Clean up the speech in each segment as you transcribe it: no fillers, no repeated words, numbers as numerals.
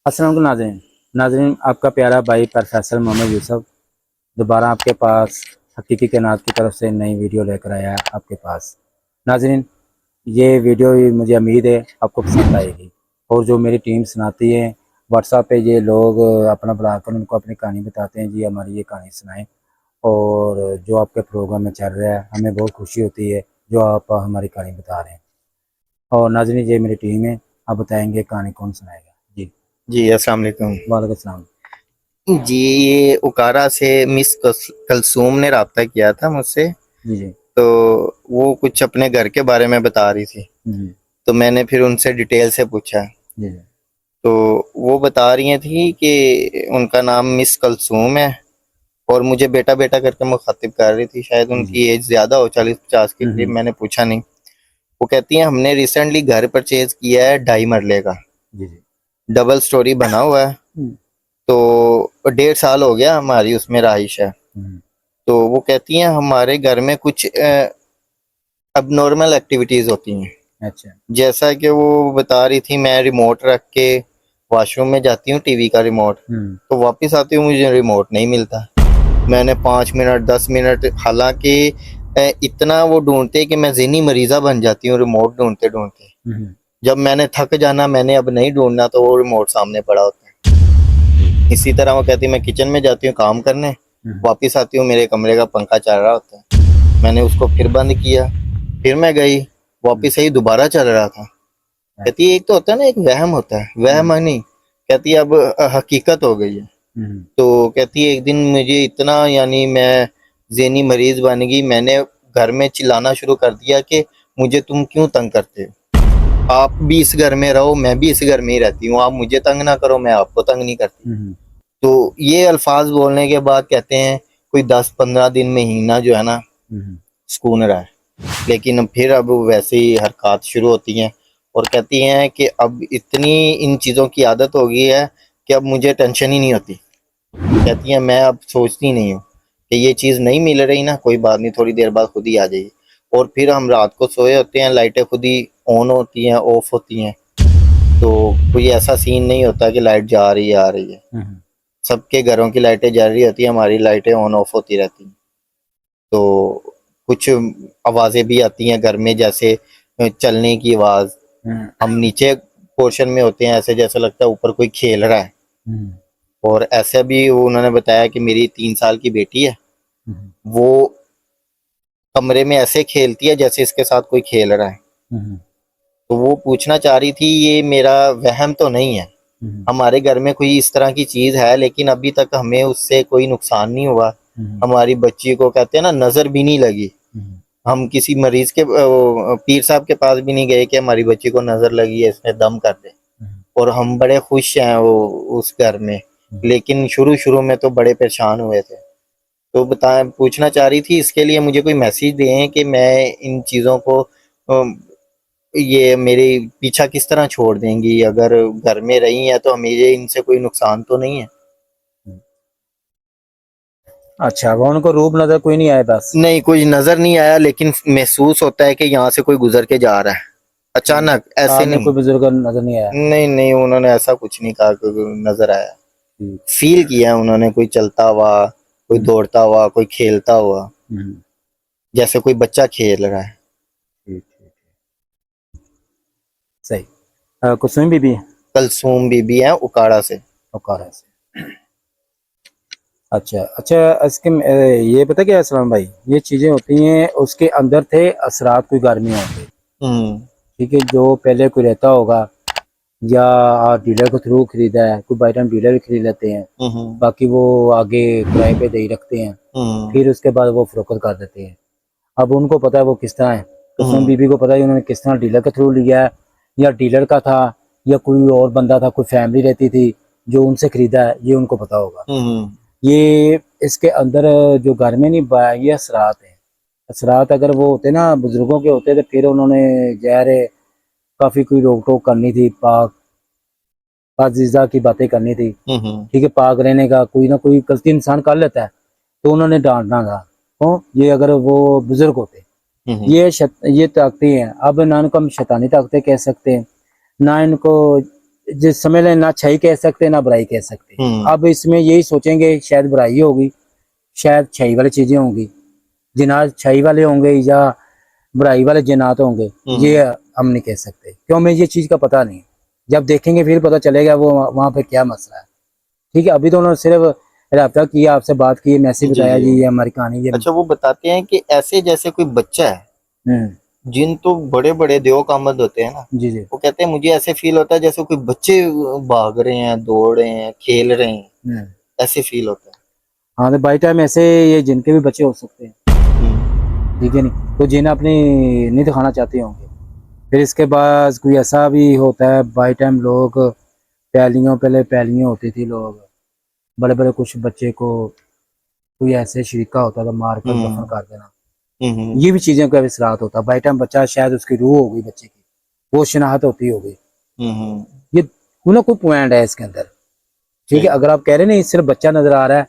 अस्सलाम वालेकुम नाज़रीन। नाज़रीन, आपका प्यारा भाई प्रोफेसर मोहम्मद यूसुफ दोबारा आपके पास हकीकी कायनात की तरफ से नई वीडियो लेकर आया है आपके पास। नाज़रीन, ये वीडियो मुझे उम्मीद है आपको पसंद आएगी। और जो मेरी टीम सुनाती है व्हाट्सएप पे, ये लोग अपना बुलाकर उनको अपनी कहानी बताते हैं, जी हमारी ये कहानी सुनाएं। और जो आपके प्रोग्राम में चल रहा है हमें बहुत खुशी होती है जो आप हमारी कहानी बता रहे हैं। और नाज़रीन, ये मेरी टीम है, आप बताएंगे कहानी कौन सुनाएगा। जी जी अस्सलाम वालेकुम। वालेकुम सलाम। जी ये उकारा से मिस कलसूम ने रब्ता किया था मुझसे। जी जी तो वो कुछ अपने घर के बारे में बता रही थी, जी तो मैंने फिर उनसे डिटेल से पूछा। जी तो वो बता रही थी कि उनका नाम मिस कलसूम है और मुझे बेटा बेटा करके मुखातिब कर रही थी। शायद जी जी। उनकी एज ज़्यादा हो, 40-50 के करीब। मैंने पूछा नहीं। वो कहती हैं हमने रिसेंटली घर परचेज किया है 2.5 मरले का, जी जी। डबल स्टोरी बना हुआ है। हम्म, तो 1.5 साल हो गया हमारी उसमें रहाइश है। हम्म, तो वो कहती हैं हमारे घर में कुछ अब नॉर्मल एक्टिविटीज होती हैं। अच्छा। जैसा कि वो बता रही थी, मैं रिमोट रख के वॉशरूम में जाती हूँ, टीवी का रिमोट, तो वापस आती हूँ मुझे रिमोट नहीं मिलता। मैंने 5 मिनट 10 मिनट, हालांकि इतना वो ढूंढते कि मैं ज़हनी मरीज़ा बन जाती हूँ रिमोट ढूंढते ढूंढते। हम्म, जब मैंने थक जाना, मैंने अब नहीं ढूंढना, तो वो रिमोट सामने पड़ा होता है। इसी तरह वो कहती मैं किचन में जाती हूँ काम करने, हम्म, वापस आती हूँ मेरे कमरे का पंखा चल रहा होता है। मैंने उसको फिर बंद किया, फिर मैं गई, वापस आई, दोबारा चल रहा था। कहती है एक तो होता है ना, एक वहम होता है, वहम नहीं। कहती है अब हकीकत हो गई है। तो कहती है एक दिन मुझे इतना, यानी मैं ज़हनी मरीज बन गई, मैंने घर में चिल्लाना शुरू कर दिया कि मुझे तुम क्यों तंग करते हो, आप भी इस घर में रहो, मैं भी इस घर में ही रहती हूँ, आप मुझे तंग ना करो, मैं आपको तंग नहीं करती। तो ये अल्फाज बोलने के बाद कहते हैं कोई 10-15 दिन, महीना जो है ना, सुकून रहा है। लेकिन फिर अब वैसे ही हरकत शुरू होती हैं और कहती हैं कि अब इतनी इन चीज़ों की आदत हो गई है कि अब मुझे टेंशन ही नहीं होती। कहती हैं मैं अब सोचती नहीं हूँ कि ये चीज़ नहीं मिल रही ना, कोई बात नहीं, थोड़ी देर बाद खुद ही आ जाएगी। और फिर हम रात को सोए होते हैं, लाइटें खुद ही ऑन होती हैं, ऑफ होती हैं। तो कोई ऐसा सीन नहीं होता कि लाइट जा रही है आ रही है। सबके घरों की लाइटें जल रही होती हैं, हमारी लाइटें ऑन ऑफ होती रहती हैं। तो कुछ आवाज़ें भी आती हैं घर में, जैसे चलने की आवाज़। हम नीचे पोर्शन में होते हैं, ऐसे जैसे लगता है ऊपर कोई खेल रहा है। और ऐसे भी उन्होंने बताया कि मेरी 3 साल की बेटी है, वो कमरे में ऐसे खेलती है जैसे इसके साथ कोई खेल रहा है। तो वो पूछना चाह रही थी ये मेरा वहम तो नहीं है, हमारे घर में कोई इस तरह की चीज़ है, लेकिन अभी तक हमें उससे कोई नुकसान नहीं हुआ। हमारी बच्ची को कहते हैं ना, नज़र भी नहीं लगी। हम किसी मरीज के पीर साहब के पास भी नहीं गए कि हमारी बच्ची को नज़र लगी है, इसने दम कर दे। और हम बड़े खुश हैं वो उस घर में। लेकिन शुरू शुरू में तो बड़े परेशान हुए थे। तो बता पूछना चाह रही थी, इसके लिए मुझे कोई मैसेज दें कि मैं इन चीज़ों को ये मेरे पीछा किस तरह छोड़ देंगी, अगर घर में रही है तो हमें ये इनसे कोई नुकसान तो नहीं है। अच्छा, वो उनको रूप नजर कोई नहीं आया बस। नहीं, कुछ नजर नहीं आया, लेकिन महसूस होता है कि यहाँ से कोई गुजर के जा रहा है अचानक, ऐसे सामने नहीं। कोई बुजुर्ग नजर नहीं आया। नहीं नहीं, उन्होंने ऐसा कुछ नहीं कहा कि नजर आया। ठीक। फील किया उन्होंने, कोई चलता हुआ, कोई दौड़ता हुआ, कोई खेलता हुआ, जैसे कोई बच्चा खेल रहा है। ठीक ठीक। सही। कुसुम बीबी। कलसूम बीबी है उकाड़ा से। औकारा से। अच्छा अच्छा, इसके ये पता क्या है सलाम भाई, ये चीजें होती हैं उसके अंदर थे असरात कोई घर में होंगे। हम्म ठीक है, जो पहले कोई रहता होगा या डीलर के थ्रू खरीदा है, कोई बाई टाइम डीलर भी खरीद लेते हैं, हम्म बाकी वो आगे किराए पे दे ही रखते हैं, हम्म फिर उसके बाद वो फरोख्त कर देते हैं। अब उनको पता है वो किस तरह है, कुसुम हम्म बीबी को पता है उन्होंने किस तरह डीलर के थ्रू लिया है, या डीलर का था या कोई और बंदा था, कोई फैमिली रहती थी जो उनसे खरीदा है, ये उनको पता होगा। हम्म ये इसके अंदर जो घर में नहीं ये असरात है। असरात अगर वो होते ना बुजुर्गों के होते तो फिर उन्होंने जहर काफी कोई रोक टोक करनी थी, पाक पाजीज़ा की बातें करनी थी। हम्म ठीक है, पाक रहने का कोई ना कोई गलती इंसान कर लेता है, तो उन्होंने डांटना था। क्यों? ये अगर वो बुजुर्ग होते, ये ताकतें हैं। अब ना इनको हम शैतानी ताकतें कह सकते हैं, ना इनको जिस समय ले ना अच्छाई कह सकते ना बुराई कह सकते। अब इसमें यही सोचेंगे शायद बुराई होगी, शायद अच्छाई वाली चीजें होंगी, जिनात अच्छाई वाले होंगे या बुराई वाले जिनात होंगे, ये हम नहीं कह सकते, क्यों हमें ये चीज का पता नहीं। जब देखेंगे फिर पता चलेगा वो वहाँ पे क्या मसला है। ठीक है, अभी तो उन्होंने सिर्फ राब्ता किया, आपसे बात की, मैसेज जी, बताया जी। जी ये हमारी कहानी ये। अच्छा, वो बताते हैं कि ऐसे जैसे कोई बच्चा है, जिन तो बड़े बड़े देव कामद होते हैं ना, जी जी। वो कहते हैं मुझे ऐसे फील होता है जैसे कोई बच्चे भाग रहे हैं, दौड़ रहे हैं, खेल रहे हैं, ऐसे फील होता है। हाँ, तो बाई टाइम ऐसे ये जिनके भी बच्चे हो सकते हैं, ठीक है नहीं, तो जिन्हें अपनी नहीं दिखाना चाहते होंगे। फिर इसके बाद कोई ऐसा भी होता है बाई टाइम लोग पहले पैलियाँ होती थी, लोग बड़े बड़े कुछ बच्चे को कोई ऐसे शरीका होता था मार कर दफन कर देना, ये भी चीजें का विसरात होता है। बाई टाइम बच्चा शायद उसकी रूह हो गई बच्चे की, वो शनाख्त होती होगी, ये कोई कोई पॉइंट है इसके अंदर। ठीक है, अगर आप कह रहे नहीं सिर्फ बच्चा नजर आ रहा है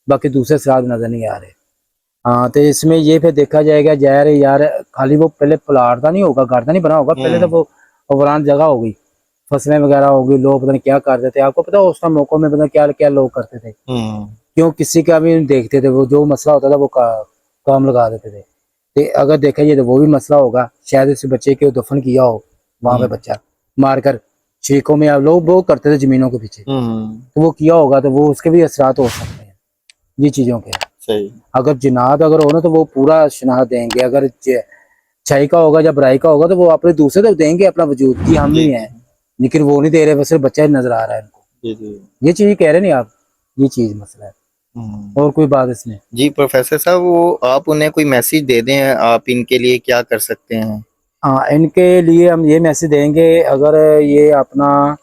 बाकी दूसरे सिरात नजर नहीं आ रहे, हाँ, तो इसमें ये फिर देखा जाएगा यार खाली वो पहले प्लाट का नहीं होगा, घर का नहीं बना होगा, पहले तो वो वरान जगह होगी, फसलें वगैरह होगी, लोग पता नहीं क्या करते थे। आपको पता है उस टाइम मौकों में पता नहीं क्या क्या लोग करते थे, क्यों किसी का भी नहीं देखते थे, वो जो मसला होता था वो काम लगा देते थे। तो अगर देखा जाए तो वो भी मसला होगा, शायद इस बच्चे के दफन किया हो वहां पे बच्चा मारकर, शरीकों में लोग वो करते थे जमीनों के पीछे, तो वो किया होगा, तो वो उसके भी असरात हो सकते हैं ये चीजों के। सही। अगर जिनात अगर हो ना तो वो पूरा शनाख्त देंगे, अगर अच्छाई का होगा या बुराई का होगा तो वो अपने दूसरे तो देंगे अपना वजूद कि हम नहीं है, लेकिन वो नहीं दे रहे, बस सिर्फ बच्चा ही नजर आ रहा है इनको। ये चीज कह रहे नहीं आप, ये चीज मसला है। और कोई बात इसमें? जी प्रोफेसर साहब, वो आप उन्हें कोई मैसेज दे दें, आप इनके लिए क्या कर सकते हैं? हाँ, इनके लिए हम ये मैसेज देंगे, अगर ये अपना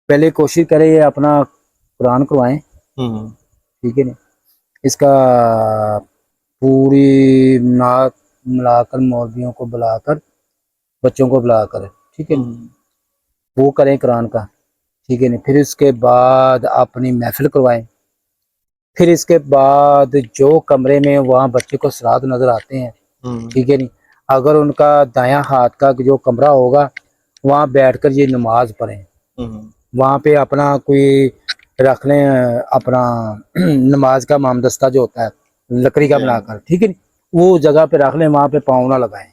पहले कोशिश करें ये अपना कुरान करवाएं, ठीक है नहीं, इसका पूरी नात मिलाकर मौलवियों को बुलाकर बच्चों को बुलाकर, ठीक है, वो करें कुरान का, ठीक है नहीं। फिर इसके बाद अपनी महफिल करवाएं, फिर इसके बाद जो कमरे में वहाँ बच्चे को सरात नजर आते हैं, ठीक है नहीं, अगर उनका दायां हाथ का जो कमरा होगा वहाँ बैठकर ये नमाज पढ़ें, वहाँ पे अपना कोई रख लें अपना नमाज का मामदस्ता जो होता है लकड़ी का बनाकर, ठीक है, वो जगह पे रख लें, वहाँ पे पाँव ना लगाएं,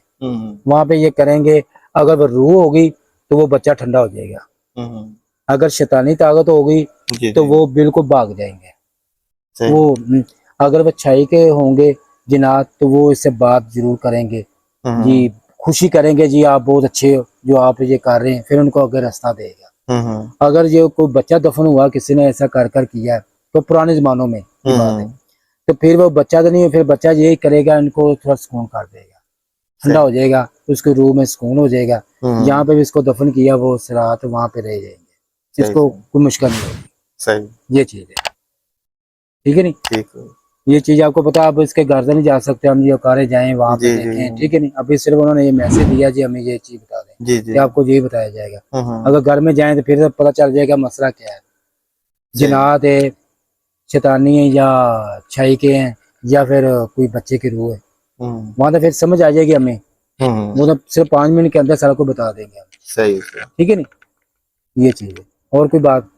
वहाँ पे ये करेंगे। अगर वो रूह होगी तो वो बच्चा ठंडा हो जाएगा, अगर शैतानी ताकत होगी तो वो बिल्कुल भाग जाएंगे। वो अगर वो अच्छाई के होंगे जिनात तो वो इससे बात जरूर करेंगे जी, खुशी करेंगे जी आप बहुत अच्छे हो जो आप ये कर रहे हैं, फिर उनको अगर रास्ता देगा। अगर ये कोई बच्चा दफन हुआ किसी ने ऐसा कर किया है तो पुराने जमानों में की बात है, तो फिर वो बच्चा तो नहीं है, फिर बच्चा यही करेगा, इनको थोड़ा सुकून कर देगा, ठंडा हो जाएगा, उसके रूह में सुकून हो जाएगा, जहाँ पे भी इसको दफन किया वो सिरात वहां पे रह जाएंगे, इसको कोई मुश्किल नहीं होगी। सही, ये चीज है, ठीक है नहीं, ठीक है। ये चीज आपको पता, अब इसके घर से नहीं जा सकते हम, ये औकारे जाएं वहां पे देखें, ठीक है नहीं, अभी सिर्फ उन्होंने ये मैसेज दिया जी हमें ये चीज बता दें कि आपको यही बताया जाएगा। अगर घर में जाएं तो फिर पता चल जाएगा मसला क्या है, जिनात है, शैतानी है या अच्छाई के हैं या फिर कोई बच्चे की रूह है, वहां तो फिर समझ आ जाएगी हमें, वो तो सिर्फ 5 मिनट के अंदर सारा को बता देंगे हम। सही, ठीक है नहीं, ये चीज है। और कोई बात?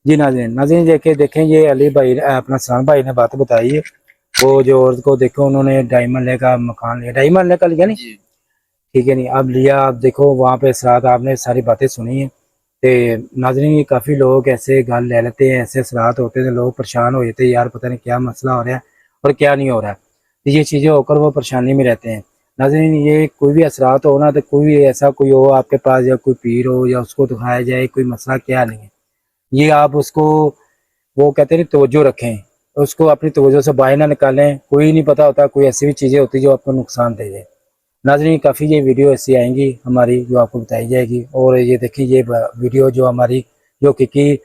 जी नाज़रीन देखें ये अली भाई अपना सलाम भाई ने बात बताई है, वो जो औरत को देखो उन्होंने डायमंड ले का मकान लिया, डायमंड ले का लिया नहीं, ठीक है नहीं, अब लिया, अब देखो वहाँ पे असरात आपने सारी बातें सुनी है। तो नाज़रीन ये काफ़ी लोग ऐसे घर ले लेते हैं, ऐसे असरात होते थे, लोग परेशान हो जाते हैं यार पता नहीं क्या मसला हो रहा है और क्या नहीं हो रहा है, तो ये चीज़ें होकर वो परेशानी में रहते हैं। नाज़रीन ये कोई भी असरात हो ना, तो कोई भी ऐसा कोई हो आपके पास या कोई पीर हो या उसको दिखाया जाए कोई मसला क्या नहीं है, ये आप उसको वो कहते हैं तवज्जो रखें, उसको अपनी तवज्जो से बाहर ना निकालें, कोई नहीं पता होता, कोई ऐसी भी चीज़ें होती जो आपको नुकसान दे जाए। नाज़रीन काफ़ी ये वीडियो ऐसी आएंगी हमारी जो आपको बताई जाएगी, और ये देखिए ये वीडियो जो हमारी जो कि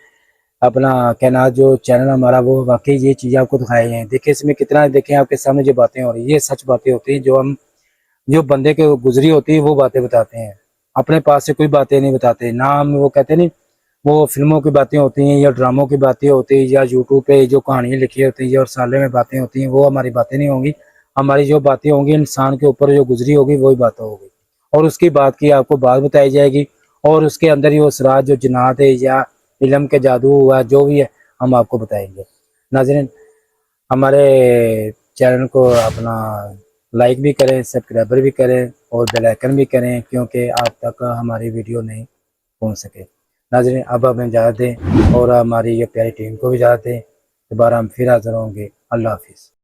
अपना कहना जो चैनल हमारा वो वाकई ये चीज़ें आपको दिखाई हैं, देखिए इसमें कितना, देखें आपके सामने जो बातें हो रही है ये सच बातें होती हैं, जो हम जो बंदे के गुजरी होती है वो बातें बताते हैं, अपने पास से कोई बातें नहीं बताते ना, हम वो कहते नहीं वो फिल्मों की बातें होती हैं या ड्रामों की बातें होती हैं या यूट्यूब पे जो कहानियाँ लिखी होती हैं और साले में बातें होती हैं, वो हमारी बातें नहीं होंगी। हमारी जो बातें होंगी इंसान के ऊपर जो गुजरी होगी वही बातें होगी, और उसकी बात की आपको बात बताई जाएगी और उसके अंदर ही वो सराज जो जिन्नात है या इल्म के जादू हुआ जो भी है हम आपको बताएंगे। नाज़रीन हमारे चैनल को अपना लाइक भी करें, सब्सक्राइबर भी करें और बेल आइकन भी करें क्योंकि आप तक हमारी वीडियो नहीं पहुंच सके। नाज़रीन अब हमें इजाज़त दें और हमारी ये प्यारी टीम को भी इजाज़त दें। दोबारा हम फिर हाज़िर होंगे। अल्लाह हाफिज़।